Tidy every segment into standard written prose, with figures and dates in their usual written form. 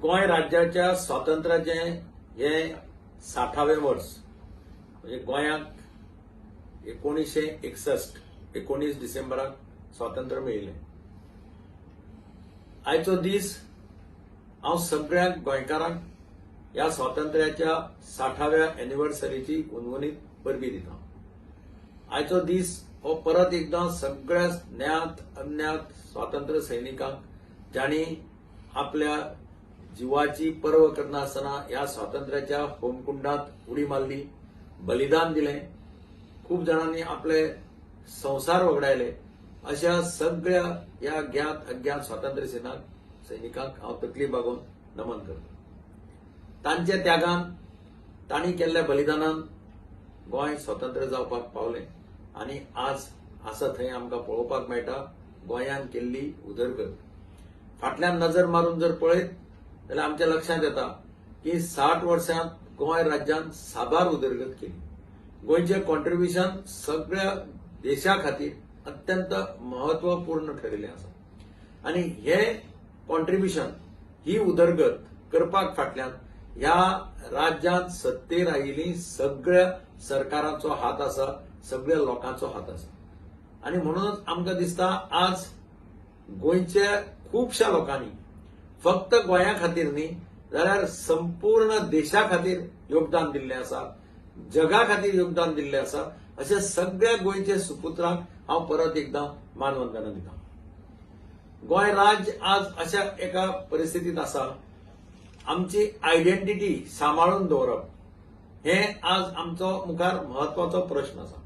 गोंय राज्याच्या स्वातंत्र्याचे हे 60वें वर्स म्हणजे गोंयाक 1961 19 डिसेंबराक स्वातंत्र्य मेळिल्लें. आयचो दीस हांव सगळ्या गोंयकारांक ह्या स्वातंत्र्याच्या 60व्या एनिव्हर्सरीची उनवणीत परबी दिता. आयचो दीस हो परत एकदां सगळ्या ज्ञात अज्ञात स्वातंत्र्य सैनिकांक जांणी आपल्या जिवाची पर्व करनासतना ह्या स्वातंत्र्याच्या होमकुंडात उडी मारली, बलिदान दिलें, खूप जाणांनी आपले संसार वगडायले, अशा सगळ्या ह्या ज्ञात अज्ञात स्वातंत्र्य सैनिकांक हांव तकली बागोवन नमन करता. तांच्या त्यागान, तांणी केल्ल्या बलिदानान गोंय स्वतंत्र जावपाक पावलें आनी आज आसा थंय आमकां पळोवपाक मेळटा गोंयान केल्ली उदरगत. फाटल्यान नजर मारून जर पळयत जाल्यार आमच्या लक्षांत येता की 60 वर्सांत गोंय राज्यान साबार उदरगत केली. गोंयचें कॉन्ट्रिब्युशन सगळ्या देशा खातीर अत्यंत महत्वपूर्ण ठरिल्लें आसा आनी हे कॉन्ट्रिब्युशन ही उदरगत करपाक फाटल्यान ह्या राज्यांत सत्तेर आयिल्ली सगळ्या सरकाराचो हात आसा, सगळ्या लोकांचो हात आसा. आनी म्हणूनच आमकां दिसता आज गोंयच्या खुबश्या लोकांनी फक्त गोंया खातीर न्ही जाल्यार संपूर्ण देशा खातीर योगदान दिल्लें आसा, जगा खातीर योगदान दिल्लें आसा. अशा सगळ्या गोंयच्या सुपुत्रांक हांव परत एकदां मानवंदना दिता. गोंय राज्य आज अशा एका परिस्थितीत आसा, आमची आयडेंटिटी सांबाळून दवरप हे आज आमचो मुखार म्हत्वाचो प्रश्न आसा.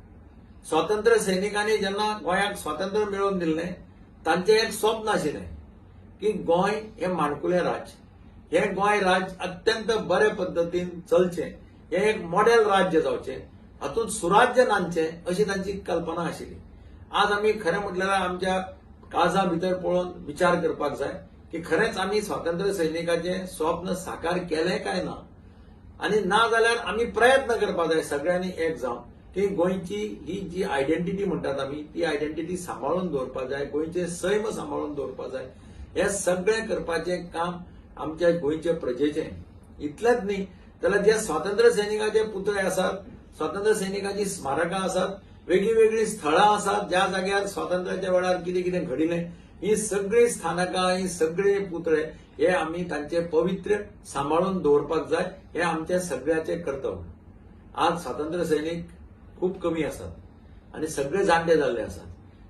स्वातंत्र्य सैनिकांनी जेन्ना गोंयाक स्वातंत्र्य मेळोवन दिल्लें तांचें एक स्वप्न आशिल्लें की गोंय हे माणकुलें राज्य, हे गोंय राज्य अत्यंत बरे पद्दतीन चलचें, हे एक मॉडेल राज्य जावचें, हातूंत सुराज्य नांदचें अशी तांची कल्पना आशिल्ली. आज आमी खरें म्हटल्यार आमच्या काळजा भितर पळोवन विचार करपाक जाय की खरेंच आमी स्वातंत्र्य सैनिकाचें स्वप्न साकार केलें काय ना, आनी ना जाल्यार आमी प्रयत्न करपाक जाय सगळ्यांनी एक जावन की गोंयची ही जी आयडेंटिटी म्हणटात आमी ती आयडेंटिटी सांबाळून दवरपाक जाय, गोंयचें सैम सांबाळून दवरपाक जाय. हे सगळें करपाचें काम आमच्या गोंयचे प्रजेचें. इतलेंच न्ही जाल्यार जे स्वातंत्र्य सैनिकाचे पुतळे आसात, स्वातंत्र्य सैनिकांची स्मारकां आसात, वेगळी वेगळी स्थळां आसात ज्या जाग्यार स्वातंत्र्याच्या वेळार कितें कितें घडिल्लें, ही सगळी स्थानकां, ही सगळे पुतळे हे आमी तांचे पवित्र सांबाळून दवरपाक जाय. हे आमचे सगळ्याचे कर्तव्य. आज स्वातंत्र्य सैनीक खूप कमी आसात आनी सगळे जाणटे जाल्ले आसात.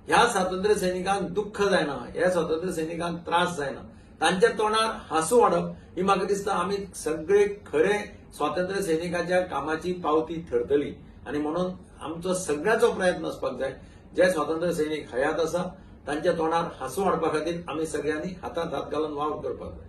ह्या स्वातंत्र्य सैनिकांक दुःख जायना, ह्या स्वातंत्र्य सैनिकांक त्रास जायना, तांच्या तोंडार हांसूं हाडप ही म्हाका दिसता आमी सगळे खरे स्वातंत्र्य सैनिकाच्या कामाची पावती ठरतली. आनी म्हणून आमचो सगळ्याचो प्रयत्न आसपाक जाय जे स्वातंत्र्य सैनीक हयात आसा तांच्या तोंडार हांसूं हाडपा खातीर आमी सगळ्यांनी हातांत हात घालून वावर करपाक जाय.